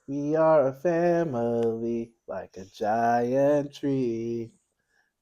We are a family like a giant tree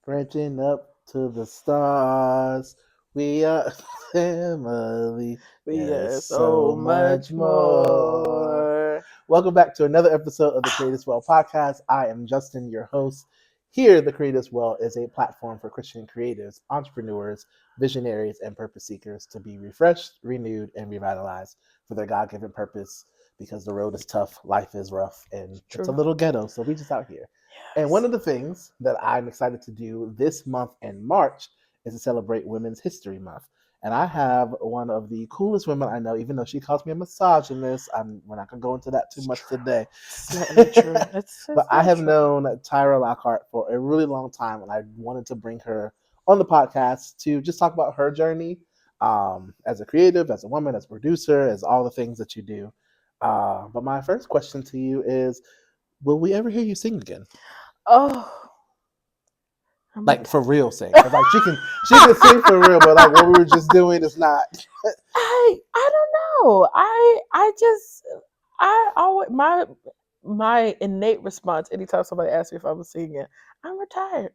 branching up to the stars. We are a family. We There's are so so much much more. more. Welcome back to another episode of the Creatives Well podcast. I am Justin, your host. Here, the Creatives Well is a platform for Christian creatives, entrepreneurs, visionaries, and purpose seekers to be refreshed, renewed, and revitalized for their God given purpose because the road is tough, life is rough, and it's a True. little ghetto. So we just out here. And one Yes. of the things that I'm excited to do this month in March is to celebrate Women's History Month. And I have one of the coolest women I know, even though she calls me a misogynist. We're not going to go into that too It's much true. today. It's slightly true. But It's I not have true. known Tyra Lockhart for a really long time, and I wanted to bring her on the podcast to just talk about her journey as a creative, as a woman, as a producer, as all the things that you do. But my first question to you is, will we ever hear you sing again? Oh, I'm Like retired. for real sing? Because like she can sing for real, but like what we were just doing is not. I don't know. I just I always my innate response anytime somebody asks me if I'm singing, I'm retired.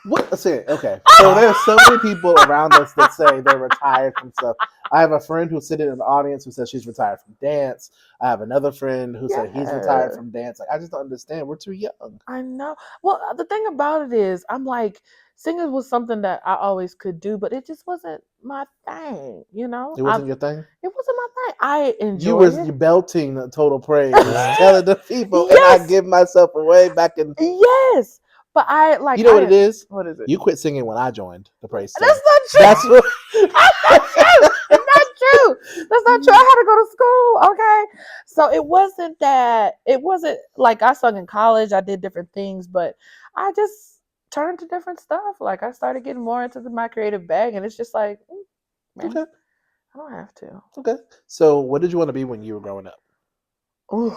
What? Say okay. So there's so many people around us that say they're retired from stuff. I have a friend who's sitting in the audience who says she's retired from dance. I have another friend who said he's retired Yeah. from dance. Like I just don't understand. We're too young. I know. Well, the thing about it is, I'm like, singing was something that I always could do, but it just wasn't my thing. It wasn't your thing. It wasn't my thing. I You enjoy was it. belting total praise, telling the people, and I Yes, give myself away back in. yes. But I like, You know what it is? what is it? You quit singing when I joined the praise team. That's not That's true. what. That's not true. It's not true. That's not true. I had to go to school. Okay. So it wasn't like I sung in college. I did different things, but I just turned to different stuff. Like I started getting more into my creative bag, and it's just like, man, Okay. I don't have to. Okay. So, what did you want to be when you were growing up? Ooh,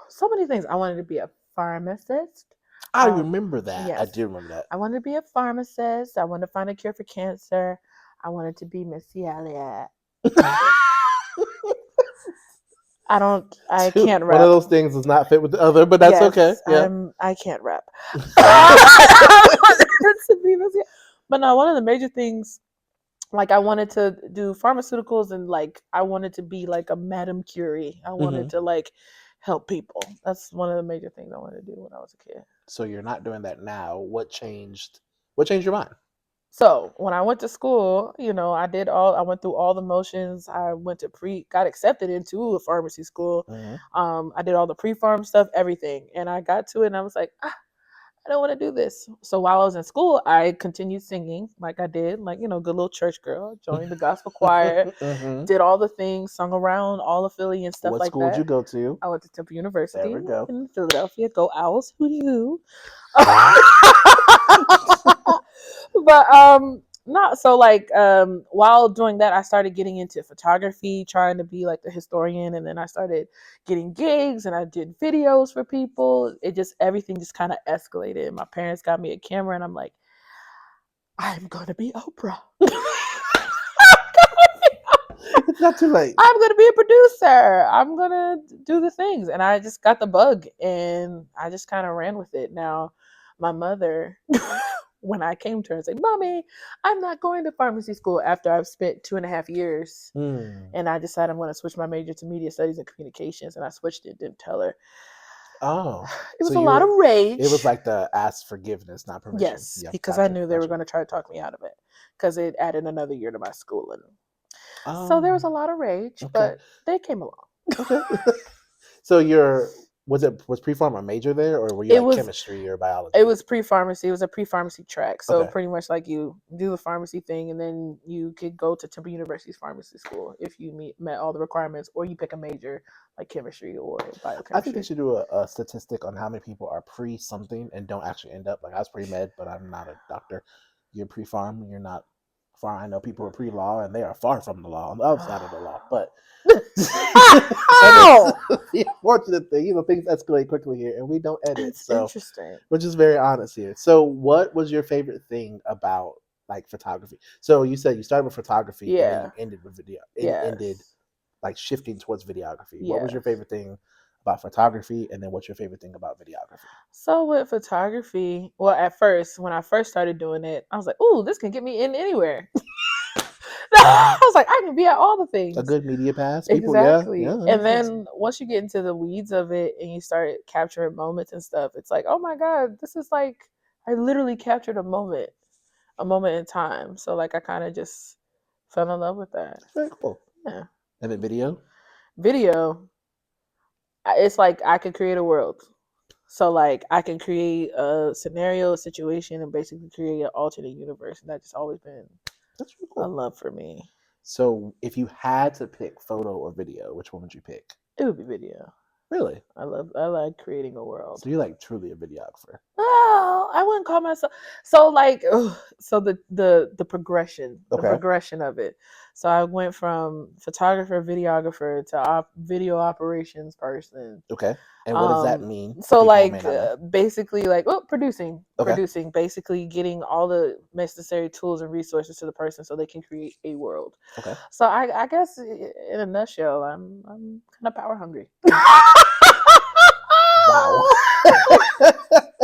so many things. I wanted to be a pharmacist. I Um, remember that. I yes, do remember that. I wanted to be a pharmacist. I wanted to find a cure for cancer. I wanted to be Missy Elliott. I can't One of rap. those things does not fit with the other, but that's okay. Yes, Yeah. I can't rap. To be Missy- but no, one of the major things, like I wanted to do pharmaceuticals and like I wanted to be like a Madame Curie. I wanted Hmm. to like help people. That's one of the major things I wanted to do when I was a kid. So you're not doing that now. What changed? What changed your mind? So when I went to school, I went through all the motions. I went to got accepted into a pharmacy school. Hmm. I did all the pre-pharm stuff, everything. And I got to it and I was like, I don't want to do this. So while I was in school, I continued singing like I did, like, good little church girl, joined the gospel choir, Hmm. did all the things, sung around all of Philly and stuff What like school did you that. go to? I went to Temple There University we go. in Philadelphia. Go Owls, hooty hoo. But not so like while doing that I started getting into photography, trying to be like the historian, and then I started getting gigs and I did videos for people. It just everything just kind of escalated. My parents got me a camera and I'm like, I'm gonna be Oprah. It's not too late. I'm gonna be a producer. I'm gonna do the things. And I just got the bug and I just kind of ran with it. Now, my mother, when I came to her and said, Mommy, I'm not going to pharmacy school after I've spent 2.5 years. Hmm. And I decided I'm going to switch my major to media studies and communications. And I switched it, didn't tell her. Oh, It so was a lot of it was rage. like the ask forgiveness, not permission. Yes, Yep, because I gotcha, knew they were gotcha. going to try to talk me out of it because it added another year to my schooling. So there was Oh, a lot of rage, okay, but they came along. okay. So was pre-pharm a major there, or were you It like was chemistry or it biology? was pre-pharmacy. It was a pre-pharmacy track. So Okay, pretty much like you do the pharmacy thing, and then you could go to Temple University's pharmacy school if you met all the requirements, or you pick a major like chemistry or I think they biochemistry. should do a statistic on how many people are pre something and don't actually end up. Like I was pre med, but I'm not a doctor. You're pre farm, you're not farm. I know people are pre law, and they are far from the law on the other side of the law. But and it's How? the unfortunate thing, things escalate quickly here, and we don't edit. It's So interesting. we're just very honest here. So, what was your favorite thing about like photography? So you said you started with photography, and then you Yeah. ended with video, and ended Yes. like shifting towards videography. What was your Yes. favorite thing about photography, and then what's your favorite thing about videography? So with photography, well, at first, when I first started doing it, I was like, "Ooh, this can get me in anywhere." I was like, I can be at all the things. A good media pass. People, Exactly. yeah. And then once you get into the weeds of it and you start capturing moments and stuff, it's like, oh my God, this is like, I literally captured a moment in time. So like I kind of just fell in love with that. Very cool. Yeah. And then video? Video, it's like I could create a world. So like I can create a scenario, a situation, and basically create an alternate universe. And that's just always been That's really a cool. love for me. So if you had to pick photo or video, which one would you pick? It would be video. Really? I like creating a world. So you're like truly a videographer. Oh, I wouldn't call myself so like so the progression, the Okay. progression of it. So I went from photographer, videographer to video operations person. Okay. And what does that mean? for So people who like may not know? basically like producing, Okay. producing, basically getting all the necessary tools and resources to the person so they can create a world. Okay. So I guess in a nutshell, I'm kind of power hungry. Wow.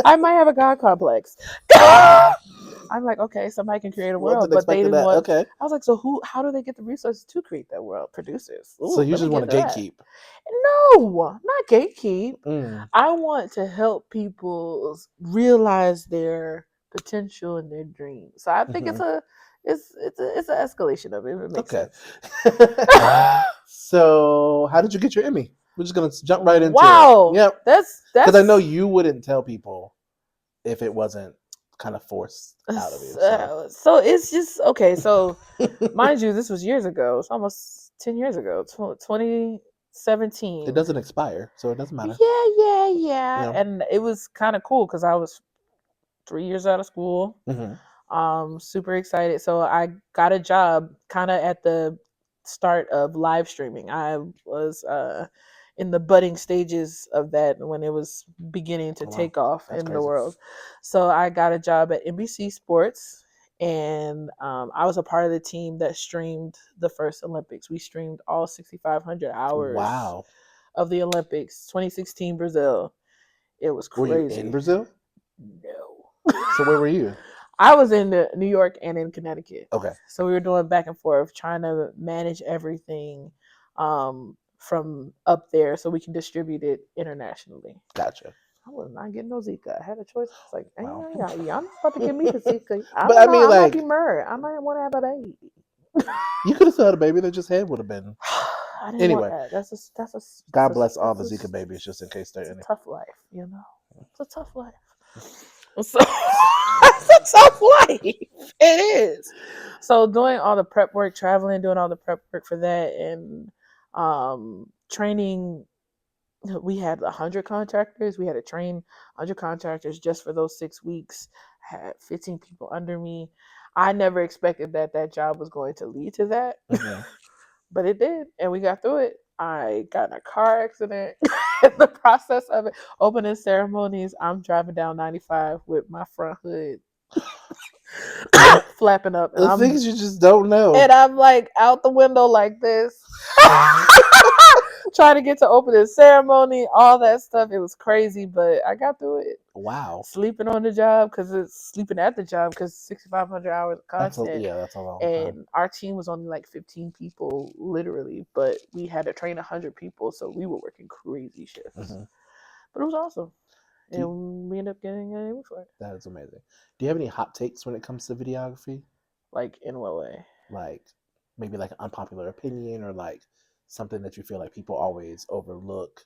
I might have a God complex. I'm like, okay, somebody can create a world, Wasn't but they expecting didn't that. want. Okay. I was like, so how do they get the resources to create that world? Producers. Ooh, So you let me just want get to into that. gatekeep. No, not gatekeep. I want to help people realize their potential and their dreams. So I think it's an escalation of it. If it makes sense. So how did you get your Emmy? We're just gonna jump right into Wow. it. Yep. That's Because I know you wouldn't tell people if it wasn't kind of forced out of you. So it's just okay. So mind you, this was years ago. It's almost 10 years ago. 2017. It doesn't expire, so it doesn't matter. Yeah. And it was kind of cool because I was 3 years out of school. Super excited. So I got a job kind of at the start of live streaming. I was in the budding stages of that when it was beginning to take off in the world. So I got a job at NBC Sports, and I was a part of the team that streamed the first Olympics. We streamed all 6,500 hours of the Olympics, 2016 Brazil. It was crazy. Were you in Brazil? No. So where were you? I was in New York and in Connecticut. Okay. So we were doing back and forth, trying to manage everything from up there so we can distribute it internationally. Gotcha. I was not getting no Zika. I had a choice. I was like, hey, y'all not about to give me the Zika. But I mean, I might be murdered. I might want to have a baby. You could have still had a baby. That just head would have been. I didn't Anyway, want that. That's God bless all the Zika babies, just in case they're in it. It's a tough life, you know. It's a tough life. So it's a tough life. It is. So doing all the prep work, traveling, doing all the prep work for that, and training. We had 100 contractors. We had to train 100 contractors just for those 6 weeks. I had 15 people under me. I never expected that job was going to lead to that, but it did, and we got through it. I got in a car accident in the process of it. Opening ceremonies, I'm driving down 95 with my front hood flapping up. And things you just don't know. And I'm like out the window like this. Trying to get to opening ceremony, all that stuff. It was crazy, but I got through it. Wow. Sleeping on the job sleeping at the job because 6,500 hours of content. That's a long and time. Our team was only like 15 people, literally, but we had to train 100 people, so we were working crazy shifts. But it was awesome. And we ended up getting an Emmy for it. That is amazing. Do you have any hot takes when it comes to videography? Like, in what way? Like, maybe like an unpopular opinion or like something that you feel like people always overlook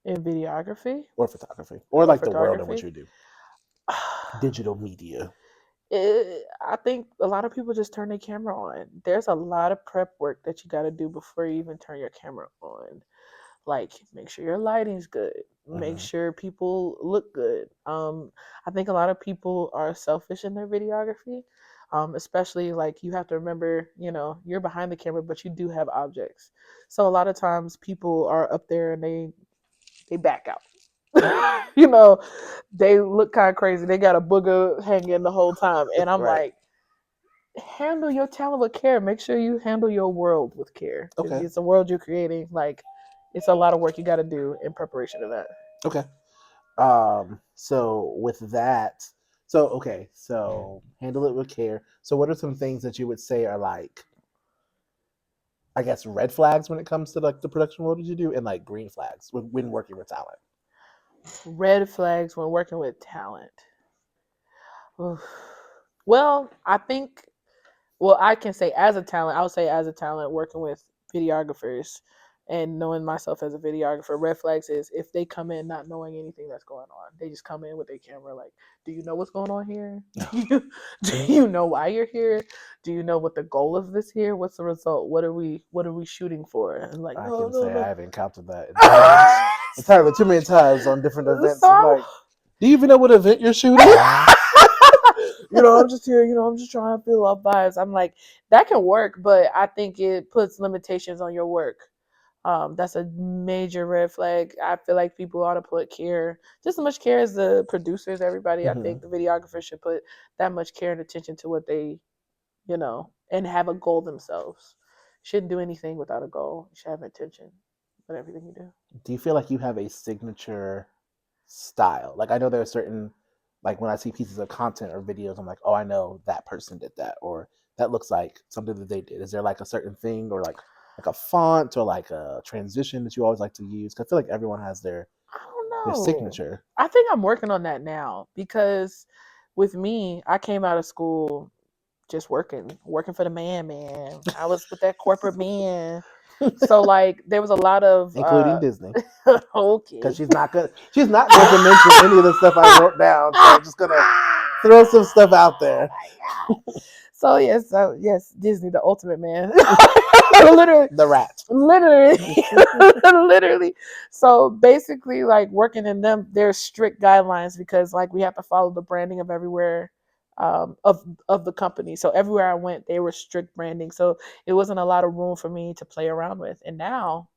in videography or photography or like the world in which you do digital media. I think a lot of people just turn their camera on. There's a lot of prep work that you got to do before you even turn your camera on. Like, make sure your lighting's good. Make sure people look good. I think a lot of people are selfish in their videography. Especially like you have to remember, you're behind the camera, but you do have objects. So a lot of times people are up there and they back out. They look kind of crazy. They got a booger hanging the whole time. And I'm like, handle your talent with care. Make sure you handle your world with care. Okay. It's a world you're creating. Like, it's a lot of work you got to do in preparation of that. Okay. So with that, so handle it with care. So what are some things that you would say are like, I guess, red flags when it comes to like the production world that you do, and like green flags when working with talent? Red flags when working with talent. Oof. Well, I think, well, I can say as a talent, I would say as a talent working with videographers and knowing myself as a videographer, red flags is if they come in not knowing anything that's going on. They just come in with their camera like, do you know what's going on here? Do you know why you're here? Do you know what the goal of this here? What's the result? What are we shooting for? And like, I no, can no, say no. I have encountered that entirely too many times on different events. I'm So like, do you even know what event you're shooting? I'm just here, I'm just trying to feel up vibes. I'm like, that can work, but I think it puts limitations on your work. That's a major red flag. I feel like people ought to put care, just as much care as the producers, everybody. I think the videographers should put that much care and attention to what they, and have a goal themselves. Shouldn't do anything without a goal. You should have intention with everything you do. Do you feel like you have a signature style? Like I know there are certain, like when I see pieces of content or videos, I'm like, oh, I know that person did that, or that looks like something that they did. Is there like a certain thing, or like a font, or like a transition that you always like to use? 'Cause I feel like everyone has I don't their know. signature. I think I'm working on that now because with me, I came out of school just working for the man. I was with that corporate man. So like there was a lot of Including Disney, because okay. she's not going to mention any of the stuff I wrote down. So I'm just gonna throw some stuff out there. So yes, Disney, the ultimate man. literally, The rat. literally, literally. So basically, like working in them, there's strict guidelines because like we have to follow the branding of everywhere, of the company. So everywhere I went, they were strict branding. So it wasn't a lot of room for me to play around with. And now,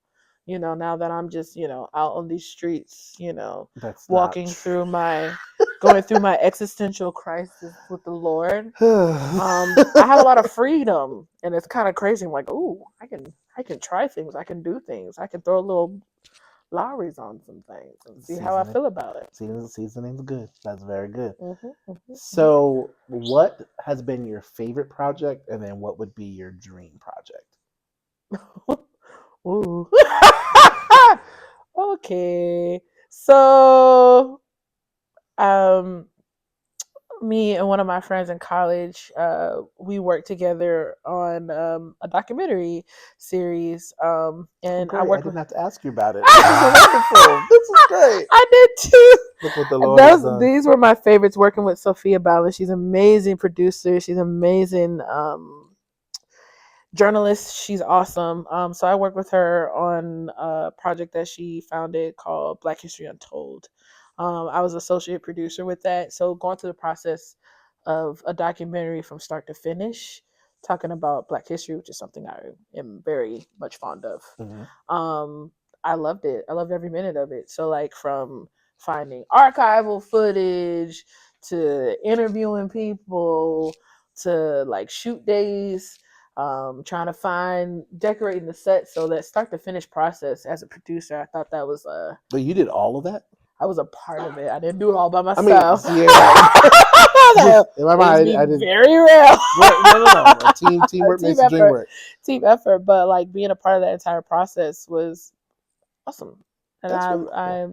now that I'm just, out on these streets, That's not walking through my, going through my existential crisis with the Lord, true. I have a lot of freedom, and it's kind of crazy. I'm like, ooh, I can try things, I can do things, I can throw a little Lowry's on some things and see how I Seasoning. feel about it. Seasoning's good. That's very good. Mm-hmm. So, what has been your favorite project, and then what would be your dream project? Ooh. Okay. So, um, me and one of my friends in college, we worked together on a documentary series, Oh, and I great! I worked with. didn't have to ask you about it. This is wonderful. This is great. I did too. Look what the Lord has Those done. These were my favorites. Working with Sophia Ballas, she's an amazing producer. She's amazing. Journalist. She's awesome. So I worked with her on a project that she founded called Black History Untold. I was associate producer with that. So going through the process of a documentary from start to finish, talking about Black history, which is something I am very much fond of. Mm-hmm. Um, I loved it. I loved every minute of it. So like from finding archival footage to interviewing people to like shoot days, trying to find decorating the set. So that start to finish process as a producer, I thought that was But you did all of that. I was a part of it. I didn't do it all by I mean, myself. yeah, right. In my Let's mind, be I did. very real. Right, no. A teamwork Team makes the dream effort, work. team effort. But like being a part of that entire process was awesome. And That's wonderful. I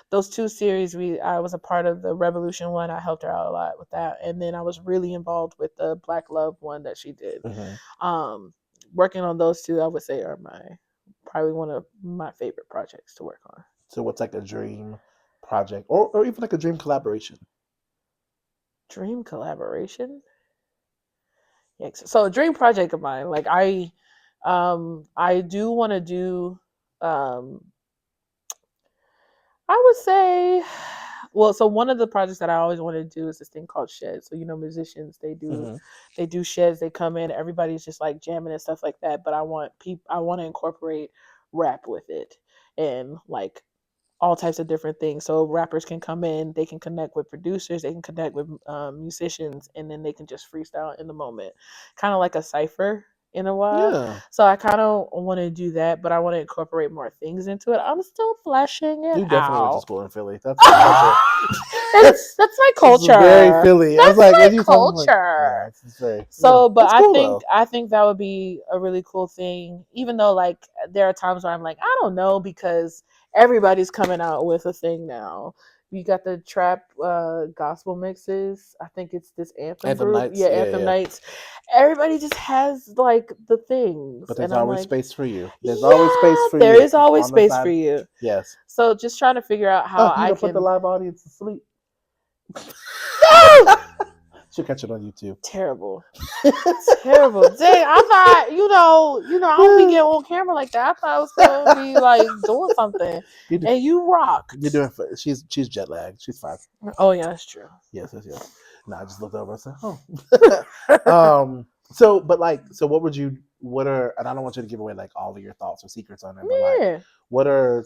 those two series, I was a part of the Revolution one. I helped her out a lot with that, and then I was really involved with the Black Love one that she did. Mm-hmm. Um, Working on those two, I would say are probably one of my favorite projects to work on. So, what's like a dream project, or even like a dream collaboration? Dream collaboration. Yeah, so a dream project of mine. Like I do want to do. Um, I would say, well, so one of the projects that I always wanted to do is this thing called Sheds. So musicians Mm-hmm. they do sheds. They come in, everybody's just like jamming and stuff like that. But I want to incorporate rap with it and like all types of different things. So rappers can come in, they can connect with producers, they can connect with musicians, and then they can just freestyle in the moment, kind of like a cipher. in a while. Yeah. So I kind of want to do that, but I want to incorporate more things into it. I'm still fleshing it You definitely went to out. school in Philly. That's such That's my it's very culture. Philly. I was That's like, my as you talking, I'm like, yeah, culture. it's very, yeah. So, but That's cool though. I think that would be a really cool thing. Even though, like, there are times where I'm like, I don't know, because everybody's coming out with a thing now. You got the trap gospel mixes. I think it's this Anthem Anthem group. Nights, Yeah, yeah, Anthem yeah. Nights. Everybody just has like the things, But and there's I'm always like, space for you. There's always space yeah, for there you is always on the space for side. you. Yes. So just trying to figure out how Oh, you I don't put the can. live audience to sleep. No! Should catch it on YouTube. Terrible. Terrible. Dang, I thought, I don't be getting on camera like that. I thought I was gonna be like doing something. You do, And you rocked. you're doing. She's jet lagged. She's fine. Oh yeah, that's true. Yes, yes, yes. No, I just looked over and said, "Oh." So, but like, so what would you? What are? And I don't want you to give away like all of your thoughts or secrets on it, but like, Yeah. what are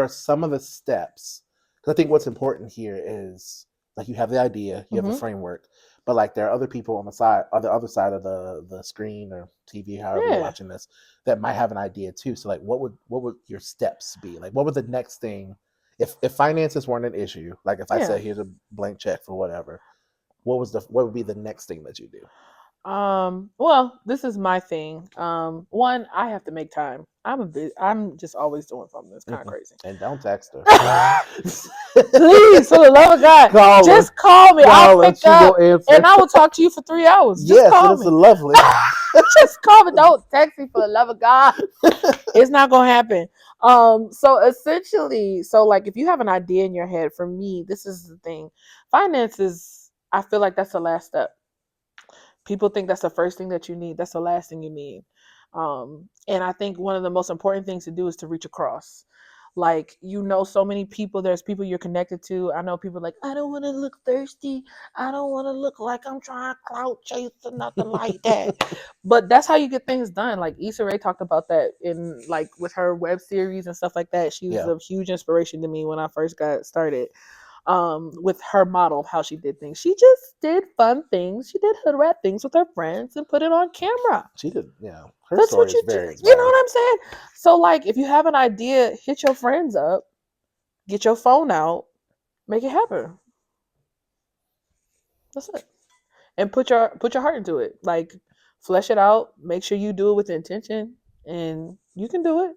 some of the steps? Because I think what's important here is like you have the idea, you have the Hmm. framework, but like there are other people on the side, on the other side of the screen or TV, however you're Yeah. watching this, that might have an idea too. So like, what would your steps be? Like, what would the next thing? If finances weren't an issue, like if I Yeah. said here's a blank check for whatever, what would be the next thing that you do? Well, this is my thing. One, I have to make time. I'm just always doing something. It's kind of crazy. And don't text her. Please, for the love of God, Call her. just call me. I'll Call her. pick She up, will answer. and I will talk to you for 3 hours. Just Yes, call it is me. lovely. Just call me. Don't text me, for the love of God. It's not gonna happen. So essentially, so like if you have an idea in your head, for me, this is the thing. Finances, I feel like that's the last step. People think that's the first thing that you need. That's the last thing you need. And I think one of the most important things to do is to reach across. Like, so many people, there's people you're connected to. I know people like, I don't want to look thirsty. I don't want to look like I'm trying to clout chase or nothing like that. But that's how you get things done. Like Issa Rae talked about that in like with her web series and stuff like that. She was Yeah. a huge inspiration to me when I first got started. With her model of how she did things. She just did fun things. She did hood rat things with her friends and put it on camera. She did, yeah. Her That's story what is you do. very You know inspiring. what I'm saying? So, like, if you have an idea, hit your friends up, get your phone out, make it happen. That's it. And put your heart into it. Like, flesh it out. Make sure you do it with intention, and you can do it.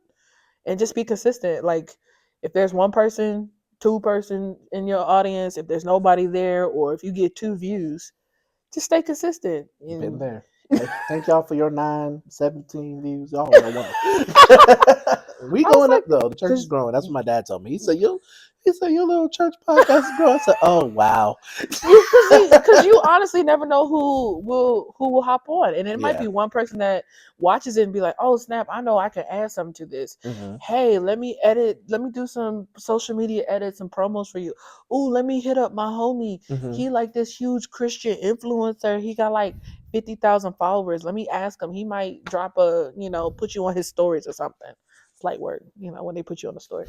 And just be consistent. Like, if there's one person, two person in your audience, if there's nobody there, or if you get 2 views, just stay consistent. Been And there. Thank y'all for your 9-17 views. Y'all are wonderful. We I was going up like, though. The church is cause, growing. That's what my dad told me. He said your little church podcast is growing. I said, oh wow. because you honestly never know who will hop on, and it might Yeah. be one person that watches it and be like, "Oh snap! I know I can add something to this. Mm-hmm. Hey, let me edit. Let me do some social media edits and promos for you. Ooh, let me hit up my homie. Mm-hmm. He like this huge Christian influencer. He got like 50,000 followers. Let me ask him. He might drop put you on his stories or something. It's like word, when they put you on the story.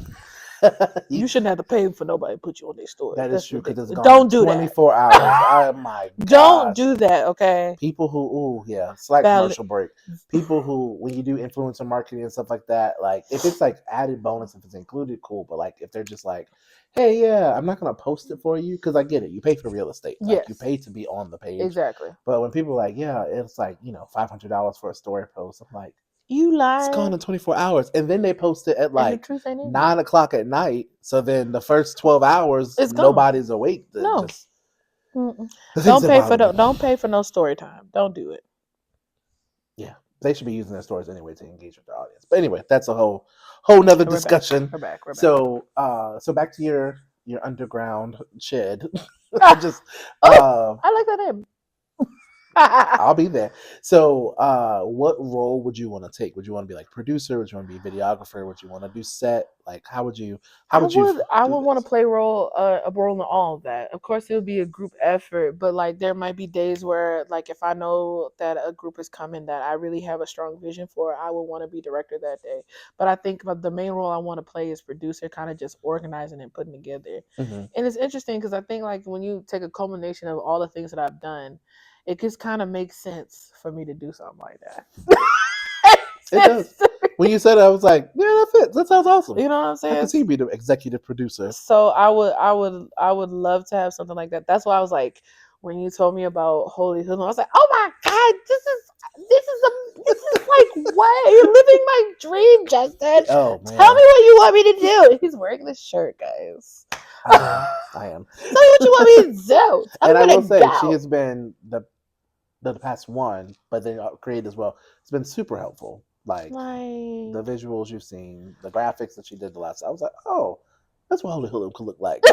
You shouldn't have to pay for nobody to put you on their story. That is That's true because it's ridiculous. gone Don't do that. 24 hours. Oh my Don't gosh. do that, okay? People who, slight commercial break. People who, when you do influencer marketing and stuff like that, like if it's like added bonus, if it's included, cool. But like if they're just like, hey, yeah, I'm not gonna post it for you because I get it. You pay for real estate, like you Yes, pay to be on the page. exactly. But when people are like, yeah, it's like $500 for a story post, I'm like, You it's gone lie. in 24 hours, and then they post it at And the like truth ain't in you. 9 o'clock at night. So then the first 12 hours, It's gone. nobody's awake. No. Just Mm-mm. the things that bother me. Don't pay for no story time. Don't do it. Yeah, they should be using their stories anyway to engage with their audience. But anyway, that's a whole nother discussion. We're back. So back to your underground shed. Just I like that name. I'll be there. So what role would you want to take? Would you want to be like producer? Would you want to be videographer? Would you want to do set? Like how would you I would do want to this? play a role in all of that. Of course, it would be a group effort, but like there might be days where like if I know that a group is coming that I really have a strong vision for, I would want to be director that day. But I think the main role I want to play is producer, kind of just organizing and putting together. Mm-hmm. And it's interesting because I think like when you take a culmination of all the things that I've done, it just kind of makes sense for me to do something like that. It does. When you said it, I was like, yeah, that fits. That sounds awesome. You know what I'm saying? I can see you be the executive producer. So I would love to have something like that. That's why I was like, when you told me about Holy Hill, I was like, oh my God, this is like what? You're living my dream, Justin. Oh man. Tell me what you want me to do. He's wearing this shirt, guys. I am. Tell me what you want me to do. And I will say, she has been the past one, but then create as well. It's been super helpful. Like the visuals you've seen, the graphics that she did the last. I was like, oh, that's what Holy Hulu could look like.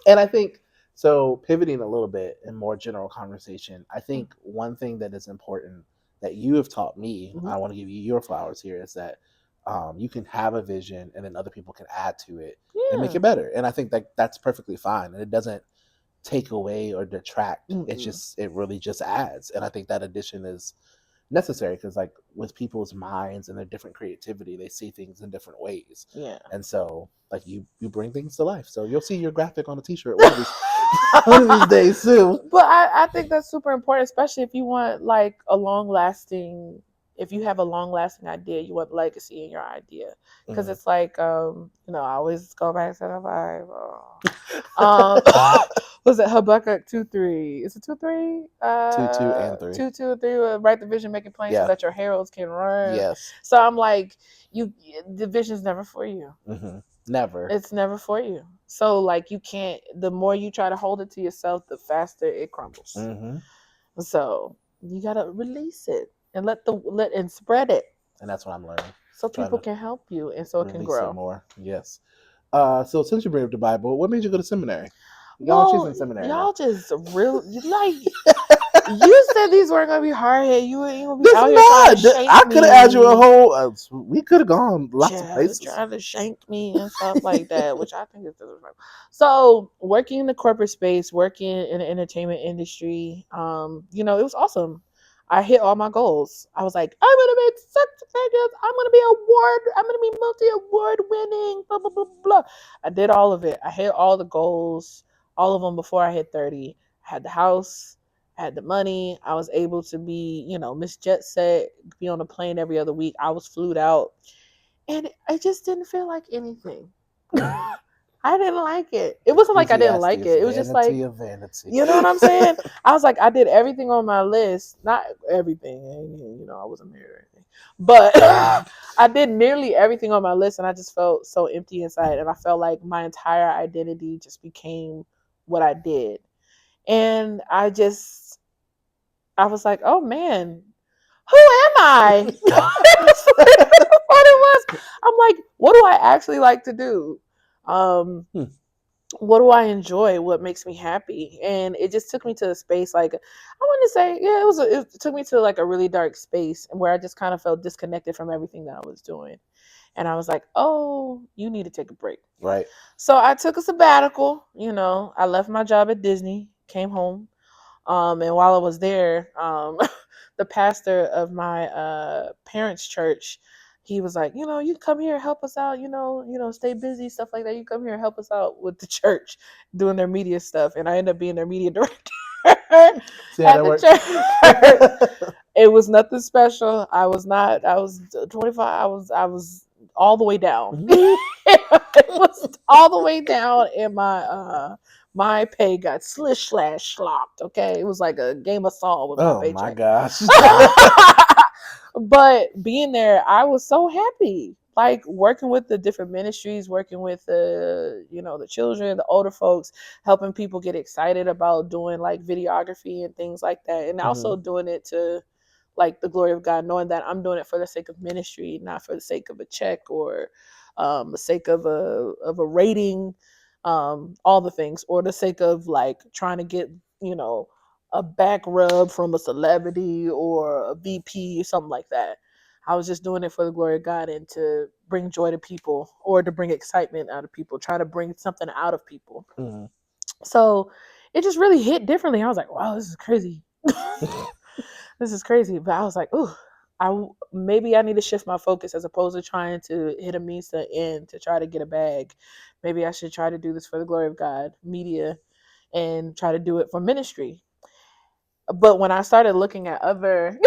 And I think so. Pivoting a little bit in more general conversation, I think one thing that is important that you have taught me, I want to give you your flowers here, is that you can have a vision and then other people can add to it and make it better. And I think that that's perfectly fine, and it doesn't take away or detract. It really just adds. And I think that addition is necessary because, like, with people's minds and their different creativity, they see things in different ways. Yeah. And so, like, you bring things to life. So you'll see your graphic on a t-shirt one of these days soon. But I think that's super important, especially if you want like a long lasting. If you have a long lasting idea, you want legacy in your idea, because it's like I always go back to the Bible. Was it Habakkuk 2:3? Is it 2:3? 2:2 and 3. 2:2 and 3. Write the vision, make it plain, so that your heralds can run. Yes. So I'm like, the vision's never for you. Never. It's never for you. So like, you can't. The more you try to hold it to yourself, the faster it crumbles. So you gotta release it and and spread it. And that's what I'm learning. So people can help you, and so it can grow more. Yes. So since you bring up the Bible, what made you go to seminary? She's in seminary. Y'all just real like. You said these weren't gonna be hard hit. You ain't gonna be out here trying to shank I could have asked you a whole. We could have gone lots of places. Trying to shank me and stuff like that, which I think is disrespectful. So working in the corporate space, working in the entertainment industry, it was awesome. I hit all my goals. I was like, I'm gonna make six figures. I'm gonna be multi-award winning. Blah blah blah blah. I did all of it. I hit all the goals, all of them before I hit 30. I had the house. I had the money. I was able to be, Miss Jet Set, be on a plane every other week. I was flued out. And I just didn't feel like anything. I didn't like it. It wasn't like I didn't like it. It was just like, vanity. You know what I'm saying? I was like, I did everything on my list. Not everything. I wasn't married or anything. But I did nearly everything on my list, and I just felt so empty inside. And I felt like my entire identity just became what I did. And I was like, oh man, who am I? That's what it was. I'm like, what do I actually like to do? What do I enjoy? What makes me happy? And it just took me to a space, like, I wouldn't say, it took me to like a really dark space where I just kind of felt disconnected from everything that I was doing. And I was like, oh, you need to take a break. Right. So I took a sabbatical. I left my job at Disney, came home. And while I was there, the pastor of my parents' church, he was like, you come here, help us out, stay busy, stuff like that. You come here and help us out with the church doing their media stuff. And I ended up being their media director. It was nothing special. I was 25. I was all the way down. It was all the way down, and my pay got slopped. Okay, it was like a game of Saw with my paycheck. Oh my gosh! But being there, I was so happy. Like working with the different ministries, working with the children, the older folks, helping people get excited about doing like videography and things like that, and also doing it to like the glory of God, knowing that I'm doing it for the sake of ministry, not for the sake of a check or the sake of a rating, all the things, or the sake of like trying to get a back rub from a celebrity or a VP or something like that. I was just doing it for the glory of God and to bring joy to people or to bring excitement out of people, try to bring something out of people. So it just really hit differently. I was like, wow, this is crazy. This is crazy. But I was like, ooh, maybe I need to shift my focus as opposed to trying to hit a means to end to try to get a bag. Maybe I should try to do this for the glory of God, media, and try to do it for ministry. But when I started looking at other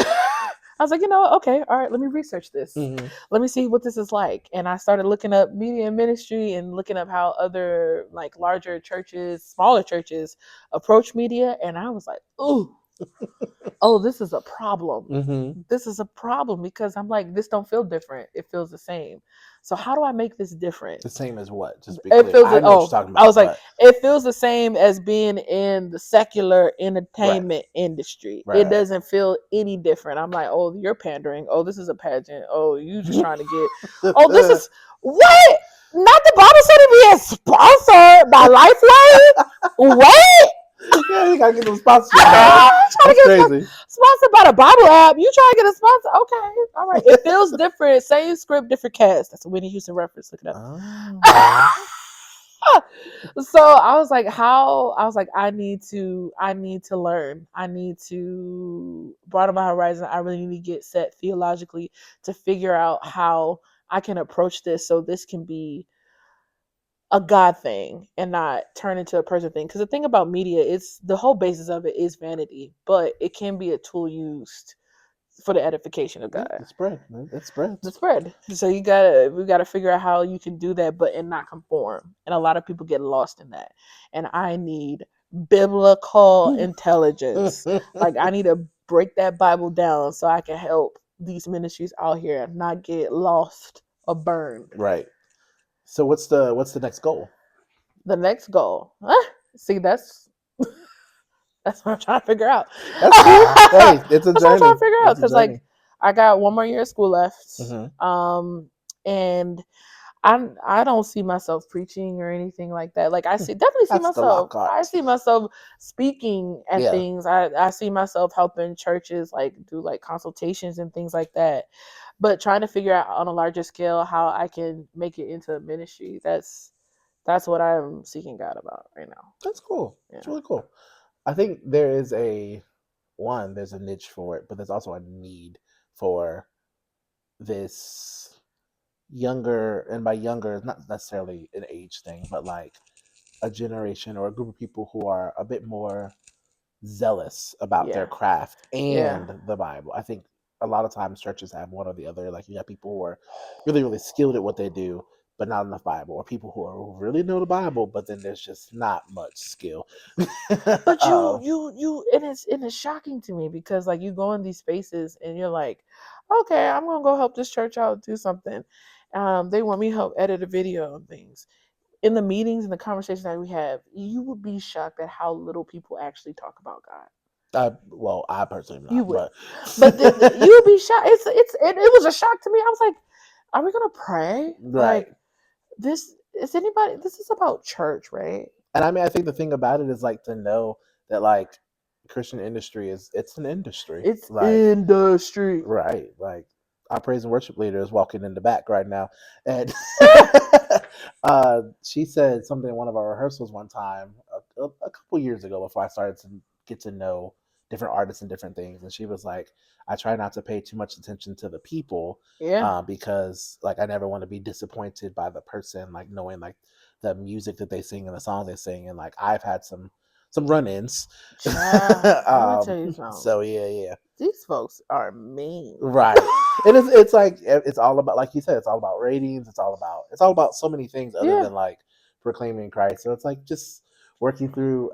I was like, you know what? Okay, all right, let me research this. Mm-hmm. Let me see what this is like. And I started looking up media and ministry and looking up how other like larger churches, smaller churches approach media. And I was like, ooh, oh, this is a problem. Mm-hmm. This is a problem because I'm like, this don't feel different. It feels the same. So how do I make this different? The same as what? Just be It clear. feels I know what you're talking I about, was like, but it feels the same as being in the secular entertainment industry. It right. doesn't feel any different. I'm like, oh, you're pandering. Oh, this is a pageant. Oh, you just trying to get. Oh, this is what? Not the Bible said it being sponsored by Lifeline. What? Yeah, you gotta get some sponsorship. Trying to That's get crazy. sponsored by the Bible app. You trying to get a sponsor? Okay, all right. It feels different. Same script, different cast. That's a Whitney Houston reference. Look it up. Oh. So I was like, how? I was like, I need to learn. I need to broaden my horizon. I really need to get set theologically to figure out how I can approach this so this can be a God thing and not turn into a person thing. Because the thing about media, it's the whole basis of it is vanity, but it can be a tool used for the edification of God. The spread. It spreads. The spread. So we gotta figure out how you can do that, but and not conform. And a lot of people get lost in that. And I need biblical intelligence. Like I need to break that Bible down so I can help these ministries out here not get lost or burned. Right. So what's the next goal? The next goal. See, that's what I'm trying to figure out. That's cool. Hey, it's a That's journey. what I'm trying to figure out It's a because, journey. like, I got one more year of school left, Mm-hmm. and I don't see myself preaching or anything like that. Like, definitely see That's the myself. Lockhart. I see myself speaking at Yeah. things. I see myself helping churches like do like consultations and things like that. But trying to figure out on a larger scale how I can make it into a ministry. That's what I'm seeking God about right now. That's cool. Yeah. It's really cool. I think there's a niche for it, but there's also a need for this younger, and by younger, not necessarily an age thing, but like a generation or a group of people who are a bit more zealous about their Yeah. craft Yeah. and the Bible. I think a lot of times churches have one or the other. Like you have people who are really, really skilled at what they do, but not enough Bible, or people who really know the Bible, but then there's just not much skill. But you and it's shocking to me because like you go in these spaces and you're like, okay, I'm gonna go help this church out do something. They want me to help edit a video and things. In the meetings and the conversations that we have, you would be shocked at how little people actually talk about God. Well, I personally am You not, would, but you would be shocked. It was a shock to me. I was like, are we gonna pray? right. Like this is anybody? This is about church, right? And I mean, I think the thing about it is like to know that like Christian industry it's an industry. It's Like industry. right, like our praise and worship leader is walking in the back right now, and she said something in one of our rehearsals one time a couple years ago before I started to get to know different artists and different things, and she was like, "I try not to pay too much attention to the people, Yeah. because like I never want to be disappointed by the person, like knowing like the music that they sing and the songs they sing, and like I've had some run-ins." Let me tell you something. So yeah. These folks are mean. Right. And it's like it's all about, like you said, it's all about ratings, it's all about so many things other Yeah. than like proclaiming Christ. So it's like just working through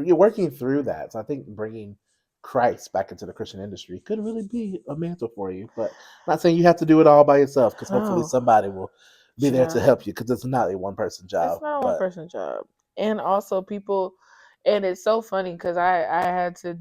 you're working through that. So I think bringing Christ back into the Christian industry could really be a mantle for you. But I'm not saying you have to do it all by yourself, because hopefully Oh, somebody will be there to yeah. help you, because it's not a one person job. It's not a one But person job. And also people and it's so funny because I had to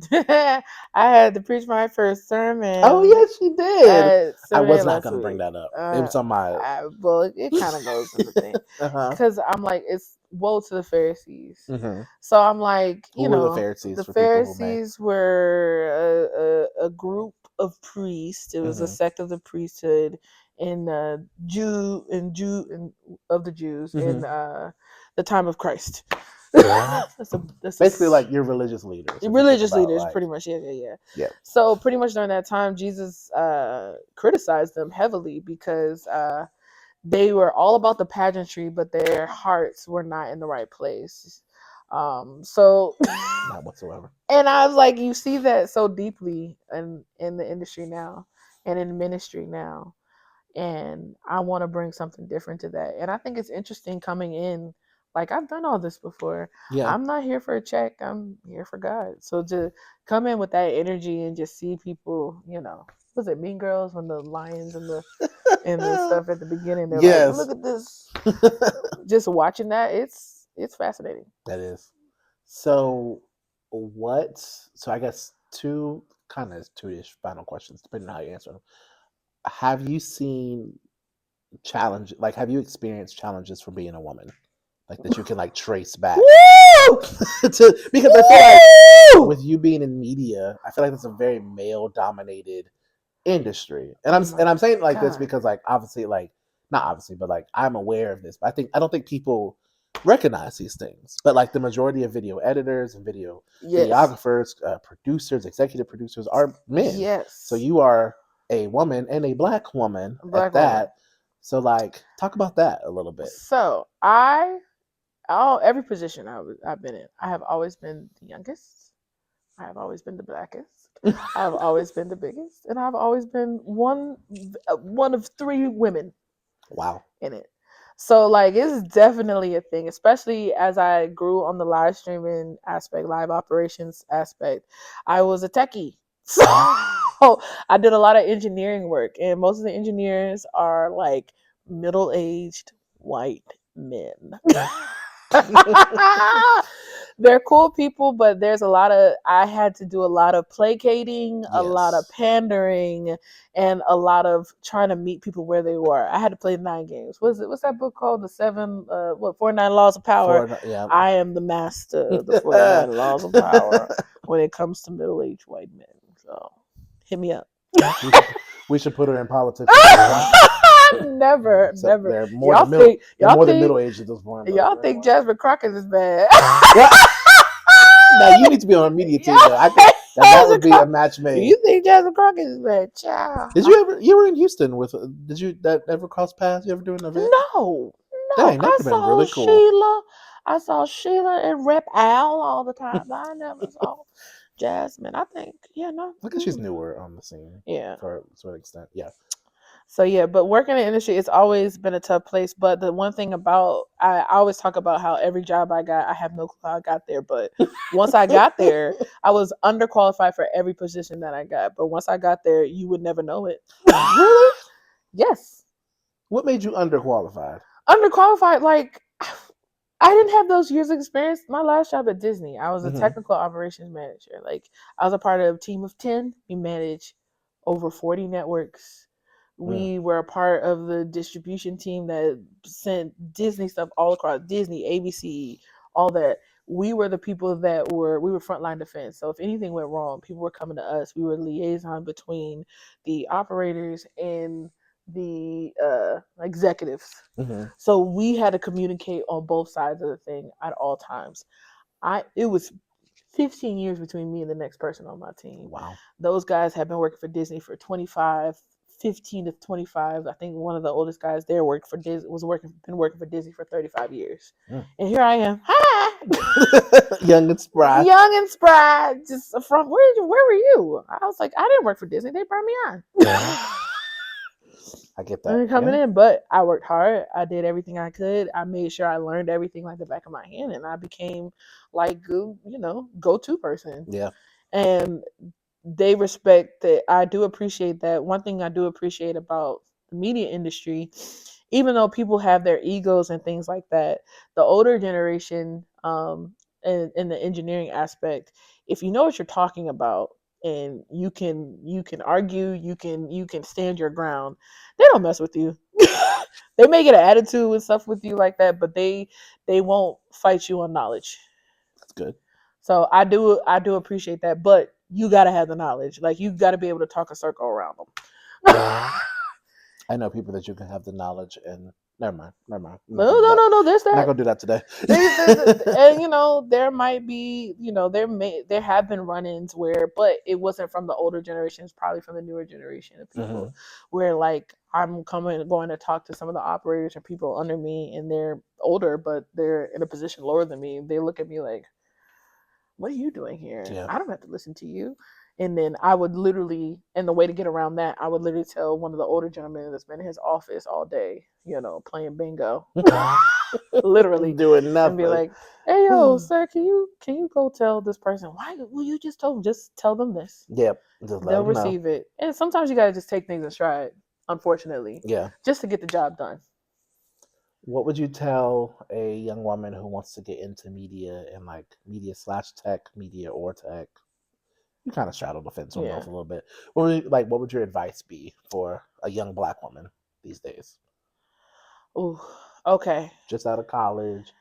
I had to preach my first sermon. oh yes, she did. At I seminary was not last going to bring week. that up. It was on my Well, it kind of goes in the thing uh-huh. because I'm like, it's woe to the Pharisees. Mm-hmm. So I'm like, Who were the Pharisees? the For people who may. Pharisees were a group of priests. It was a sect of the priesthood in of the Jews in the time of Christ. That's Basically like your religious leaders. religious leaders, pretty much. Yeah. So pretty much during that time, Jesus criticized them heavily because they were all about the pageantry, but their hearts were not in the right place. So Not whatsoever. and I was like, you see that so deeply in the industry now and in ministry now. And I want to bring something different to that. And I think it's interesting coming in. Like, I've done all this before. Yeah. I'm not here for a check. I'm here for God. So to come in with that energy and just see people, was it Mean Girls when the lions and the stuff at the beginning? They're like, Yes. look at this. Just watching that, it's fascinating. That is. So I guess two-ish final questions, depending on how you answer them. Have you seen have you experienced challenges for being a woman? Like that you can like trace back because I feel like with you being in media, I feel like it's a very male dominated industry. And I'm saying like this because like obviously like not obviously, but like I'm aware of this, but I don't think people recognize these things. But like the majority of video editors and videographers, producers, executive producers are men. Yes. So you are a woman and a black woman at that. Woman. So like talk about that a little bit. So every position I've been in, I have always been the youngest. I have always been the blackest. I have always been the biggest, and I've always been one of three women. Wow. In it. So like it's definitely a thing, especially as I grew on the live streaming aspect, live operations aspect. I was a techie. So I did a lot of engineering work, and most of the engineers are like middle-aged white men. They're cool people, but I had to do a lot of placating, a lot of pandering, and a lot of trying to meet people where they were. I had to play 9 games. What's that book called? The 49 Laws of Power. I am the master of the 49 Laws of Power when it comes to middle-aged white men. So hit me up. We should put her in politics. Never. They're more than middle aged at this point. Y'all think Jasmine Crockett is bad? Now you need to be on a media team. That would be a match made. You think Jasmine Crockett is bad? Child. Did you were in Houston with? Did you that ever cross paths? You ever do an event? No. Dang, that could have been really cool. I saw Sheila and Rep Al all the time. I never saw Jasmine. I think Look at she's newer on the scene. Yeah, to an extent. Yeah. So yeah, but working in the industry, it's always been a tough place. But the one thing about I always talk about how every job I got, I have no clue how I got there. But once I got there, I was underqualified for every position that I got. But once I got there, you would never know it. Really? Yes. What made you underqualified? Underqualified, like I didn't have those years of experience. My last job at Disney, I was a technical operations manager. Like I was a part of a team of 10. We managed over 40 networks. We were a part of the distribution team that sent Disney stuff all across Disney, ABC, all that. We were the people we were frontline defense. So if anything went wrong, people were coming to us. We were liaison between the operators and the executives. So we had to communicate on both sides of the thing at all times. It was 15 years between me and the next person on my team. Wow. Those guys have been working for Disney for 15 to 25. I think one of the oldest guys there been working for Disney for 35 years. And here I am. Hi. Young and spry. Just from where were you? I was like, I didn't work for Disney. They brought me on. I get that. Coming in, but I worked hard. I did everything I could. I made sure I learned everything like the back of my hand, and I became like go-to person. Yeah. And they respect that. I do appreciate that. One thing I do appreciate about the media industry, even though people have their egos and things like that, the older generation, in the engineering aspect, if you know what you're talking about and you can argue, you can stand your ground, they don't mess with you. They may get an attitude and stuff with you like that, but they won't fight you on knowledge. That's good. So I do appreciate that, but you gotta have the knowledge. Like you gotta be able to talk a circle around them. I know people that you can have the knowledge and never mind. No. There's that. I'm not gonna do that today. And there might be, there have been run-ins but it wasn't from the older generations, probably from the newer generation of people, where like I'm going to talk to some of the operators or people under me, and they're older, but they're in a position lower than me. They look at me like, what are you doing here? Yeah. I don't have to listen to you. And then I would literally, and the way to get around that, I would literally tell one of the older gentlemen that's been in his office all day, playing bingo, literally, Doing and nothing. be like, "Hey, yo, sir, can you go tell this person? Why will you just tell them? Just tell them this. Yep. Just let They'll them know. receive it." And sometimes you gotta just take things in stride, unfortunately, Yeah. just to get the job done. What would you tell a young woman who wants to get into media and like media/tech, media or tech? You kind of straddle the fence on both a little bit. What would your advice be for a young Black woman these days? Ooh, okay. Just out of college,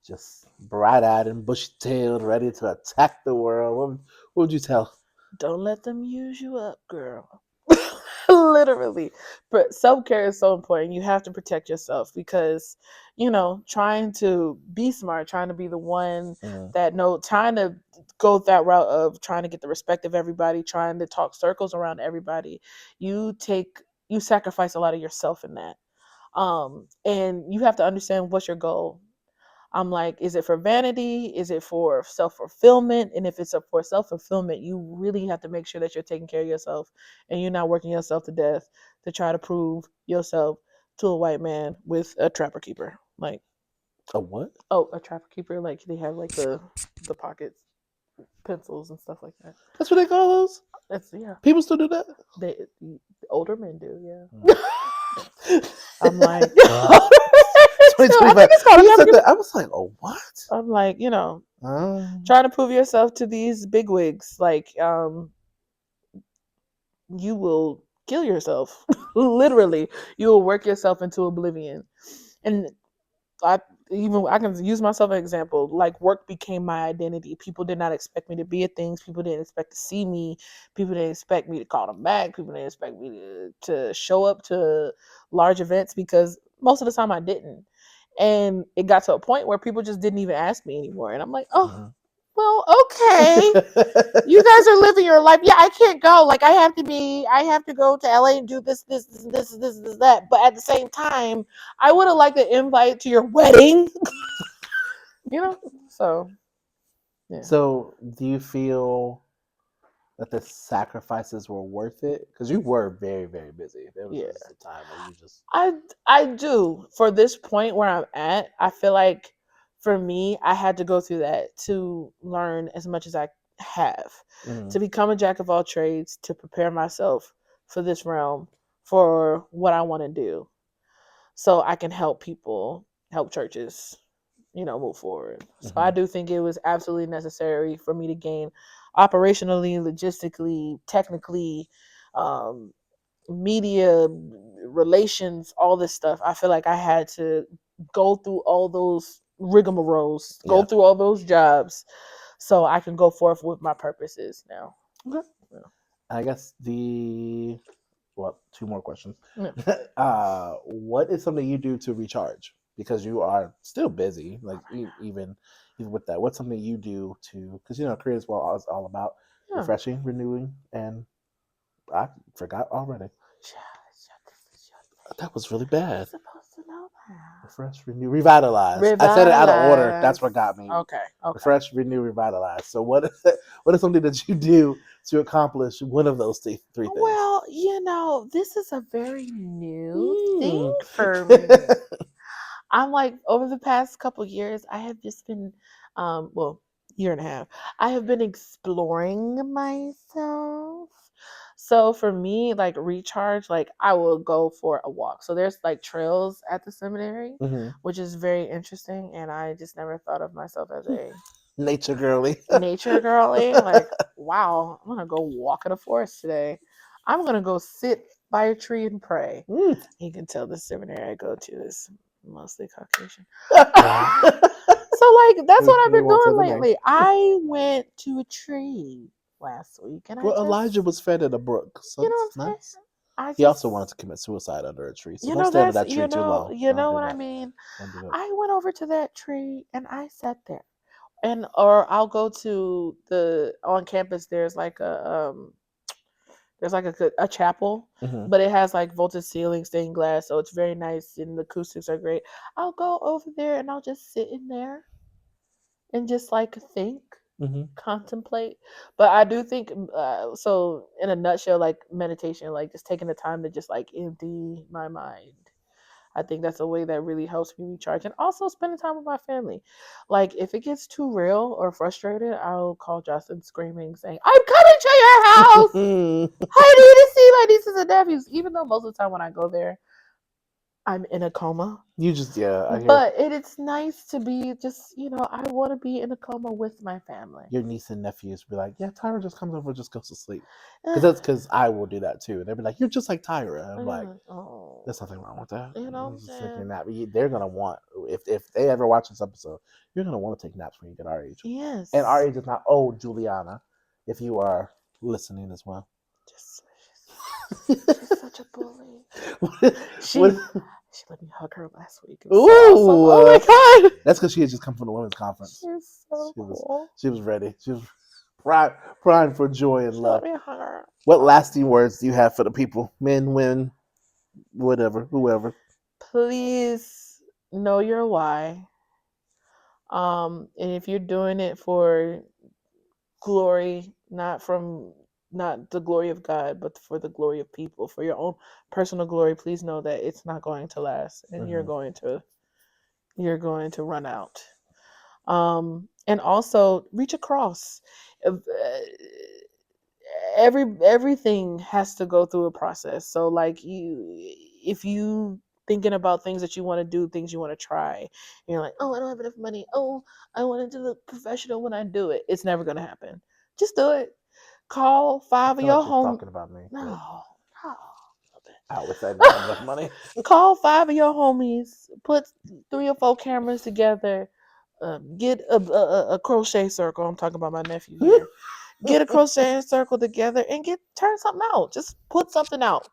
just bright-eyed and bushy-tailed, ready to attack the world. What would you tell? Don't let them use you up, girl. Literally. But self-care is so important. You have to protect yourself because, trying to be smart, trying to be the one that trying to go that route of trying to get the respect of everybody, trying to talk circles around everybody, you sacrifice a lot of yourself in that. And you have to understand what's your goal. I'm like, is it for vanity? Is it for self fulfillment? And if it's for self fulfillment, you really have to make sure that you're taking care of yourself and you're not working yourself to death to try to prove yourself to a white man with a trapper keeper. Like, a what? Oh, a trapper keeper. Like they have like the pockets, pencils and stuff like that. That's what they call those? That's yeah. People still do that? They older men do, yeah. I'm like, I was like, oh, what? I'm like, trying to prove yourself to these bigwigs, like, you will kill yourself. Literally, you will work yourself into oblivion. And I can use myself as an example. Like work became my identity. People did not expect me to be at things. People didn't expect to see me. People didn't expect me to call them back. People didn't expect me to show up to large events because most of the time I didn't. And it got to a point where people just didn't even ask me anymore. And I'm like, oh, well, okay. You guys are living your life. Yeah, I can't go. Like I have to go to LA and do this, that. But at the same time, I would have liked an invite to your wedding. So yeah. So do you feel that the sacrifices were worth it? Because you were very, very busy. There was just a time where you just I do. For this point where I'm at, I feel like for me, I had to go through that to learn as much as I have. To become a jack of all trades, to prepare myself for this realm, for what I want to do. So I can help people, help churches, move forward. So I do think it was absolutely necessary for me to gain operationally, logistically, technically, media relations, all this stuff. I feel like I had to go through all those rigmaroles, go through all those jobs, so I can go forth with my purposes now. Okay. Yeah. I guess two more questions. Yeah. What is something you do to recharge? Because you are still busy, like even with that. What's something you do because Creative Well is all about refreshing, renewing, and I forgot already. That was really bad. Supposed to know that. Refresh, renew, revitalize. I said it out of order. That's what got me. Okay. Refresh, renew, revitalize. So what is something that you do to accomplish one of those three things? Well, this is a very new thing for me. I'm like, over the past couple years, I have just been, year and a half, I have been exploring myself. So for me, like recharge, like I will go for a walk. So there's like trails at the seminary, which is very interesting. And I just never thought of myself as a nature girly. Like, wow, I'm going to go walk in the forest today. I'm going to go sit by a tree and pray. You can tell the seminary I go to is mostly Caucasian. So like that's what I've been doing lately. I went to a tree last week, and Elijah was fed at a brook. So that's nice. He also wanted to commit suicide under a tree. So don't stand under that tree too long. You know what I mean? I went over to that tree and I sat there, or I'll go to on campus. There's like There's like a chapel, Mm-hmm. but it has like vaulted ceiling, stained glass, so it's very nice and the acoustics are great. I'll go over there and I'll just sit in there and just like think, Mm-hmm. contemplate. But I do think, so in a nutshell, like meditation, like just taking the time to just like empty my mind. I think that's a way that really helps me recharge, and also spending time with my family. Like if it gets too real or frustrated, I'll call Justin screaming, saying, "I'm coming to your house. I need to see my nieces and nephews." Even though most of the time when I go there, I'm in a coma. You just I hear But it's nice to be just, I want to be in a coma with my family. your niece and nephews be like, "Yeah, Tyra just comes over, just goes to sleep." Eh, Because I will do that too. They'll be like, "You're just like Tyra." I'm like, oh, "There's nothing wrong with that." you know what I'm I'm just thinking saying? that they're gonna want if they ever watch this episode, you're gonna want to take naps when you get our age. Yes. And our age is not old, Juliana. If you are listening as well, Just, she's such a bully. what, She let me hug her last week. It was so awesome. ooh, Oh my god. that's because she had just come from the women's conference. She's so cool. She was ready. She was primed for joy and She love. let me hug her. What lasting words do you have for the people, men, women, whatever, whoever? Please know your why. And if you're doing it for glory, not the glory of God, but for the glory of people, for your own personal glory, please know that it's not going to last, and you're going to run out. And also reach across. Everything has to go through a process. So like if you thinking about things that you want to do, things you want to try, and you're like, oh, I don't have enough money. Oh, I want to do the professional when I do it. It's never gonna happen. Just do it. Call I five of feel like your she's home. talking about me. No, no. I always said I didn't have enough money. Call five of your homies. Put 3 or 4 cameras together. Get a crochet circle. I'm talking about my nephew here. Get a crochet circle together and turn something out. Just put something out.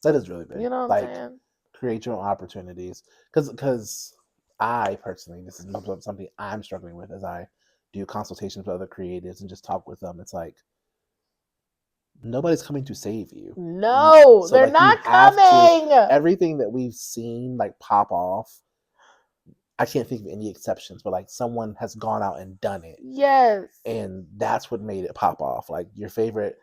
That is really big. You know what I'm Like, saying? create your own opportunities. Because I personally, this is something I'm struggling with as I do consultations with other creatives and just talk with them. It's like nobody's coming to save you. No, So they're like you not have coming. to everything that we've seen like pop off. I can't think of any exceptions, but like someone has gone out and done it. Yes. And that's what made it pop off. Like your favorite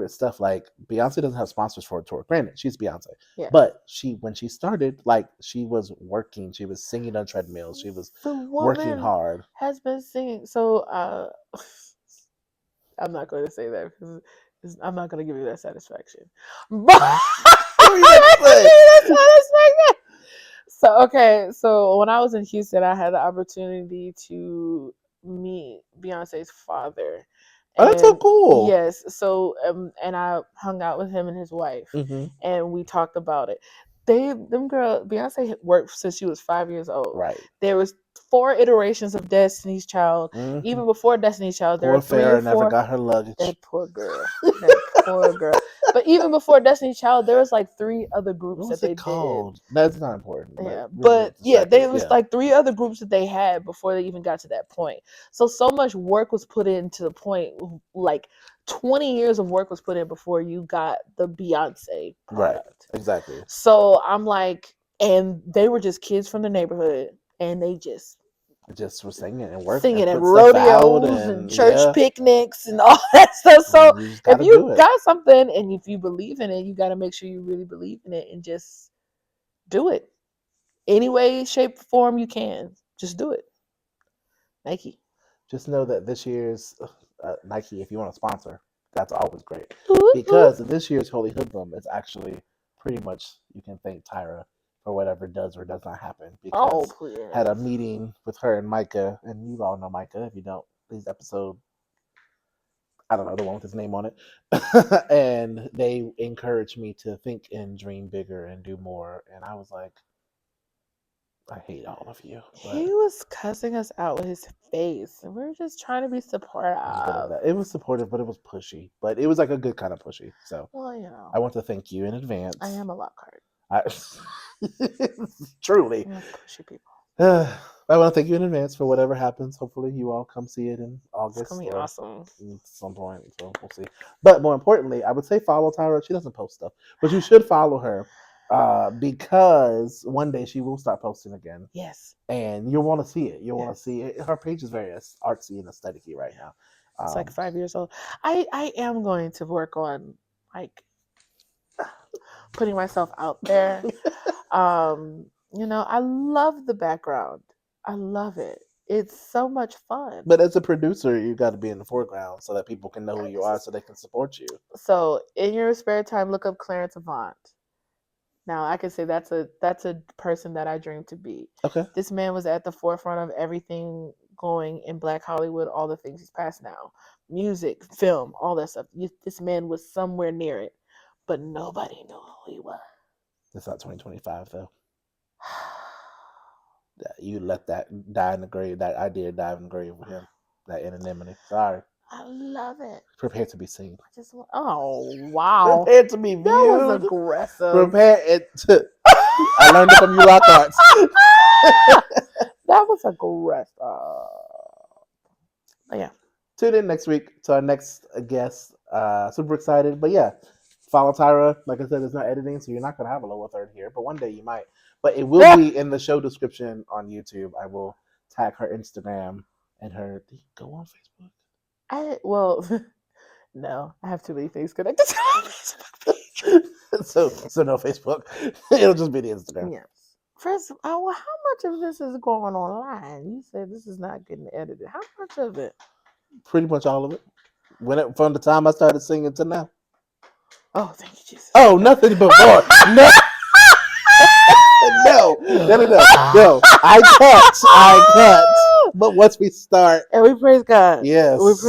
stuff, like Beyonce doesn't have sponsors for a tour. Granted, she's Beyonce. Yeah. But when she started, like she was working, she was singing on treadmills, she was working hard. Has been singing. So I'm not going to say that because I'm not going to give you that satisfaction. But What were you about to say? So okay, so when I was in Houston, I had the opportunity to meet Beyonce's father. Oh, that's so cool. Yes, so and I hung out with him and his wife, Mm-hmm. and we talked about it. Beyonce had worked since she was 5 years old. Right. There was 4 iterations of Destiny's Child. Mm-hmm. Even before Destiny's Child, there Poor were 3 Farrah or 4. never got her luggage. That poor girl. That poor girl. But even before Destiny's Child, there was like 3 other groups What that was they it called? That's not important. yeah, really but yeah, there was yeah. like 3 other groups that they had before they even got to that point. So much work was put into the point, like 20 years of work was put in before you got the Beyonce product. Right, exactly. So I'm like, and they were just kids from the neighborhood, and they just were singing and working, singing and at put stuff out rodeos and church yeah. picnics and all that stuff. So if do you it. got something and if you believe in it, you got to make sure you really believe in it and just do it. Any way, shape, form you can. Just do it. Nike. Just know that this year's Nike, if you want to sponsor, that's always great. Ooh, Because ooh. this year's Holy Hoodlum is actually pretty much, you can thank Tyra for whatever does or does not happen. Because had a meeting with her and Micah, and you all know Micah. If you don't, please episode, I don't know, the one with his name on it. And they encouraged me to think and dream bigger and do more. And I was like, I hate all of you. But He was cussing us out with his face, and we were just trying to be supportive. it was supportive, but it was pushy. But it was like a good kind of pushy. So Well, you know, I want to thank you in advance. I am a Lockhart. Truly. I love pushy people. I want to thank you in advance for whatever happens. Hopefully, you all come see it in It's August gonna be or awesome. at some point. So we'll see. But more importantly, I would say follow Tyra. She doesn't post stuff, but you should follow her because one day she will start posting again, Yes, and you'll want to see it. You'll want Yes. to see it. Her page is very artsy and aesthetic-y right now. it's like 5 years old. I am going to work on like putting myself out there. I love the background. I love it. It's so much fun. But as a producer, you got to be in the foreground so that people can know who you are, so they can support you. So in your spare time, look up Clarence Avant. Now I can say that's a person that I dream to be. Okay. This man was at the forefront of everything going in Black Hollywood, all the things he's past now, music, film, all that stuff. This man was somewhere near it, but nobody knew who he was. It's not 2025 though. You let that die in the grave. That idea die in the grave with him. That anonymity. Sorry. I love it. Prepare to be seen. Oh wow, Prepare to be viewed. that was aggressive. Prepare it to. I learned it from you, Lockhart. That was aggressive. Yeah. Tune in next week to our next guest. Super excited, but yeah, follow Tyra. Like I said, there's no editing, so you're not gonna have a lower third here. But one day you might. But it will be in the show description on YouTube. I will tag her Instagram and her. Do you go on Facebook? No, I have too many things connected to my Facebook. so no Facebook. It'll just be the Instagram. Yes. First, how much of this is going online? You said this is not getting edited. How much of it? Pretty much all of it. From the time I started singing to now. Oh, thank you, Jesus. Oh, nothing before. No. No. I cut. But once we start. And we praise God. Yes. We praise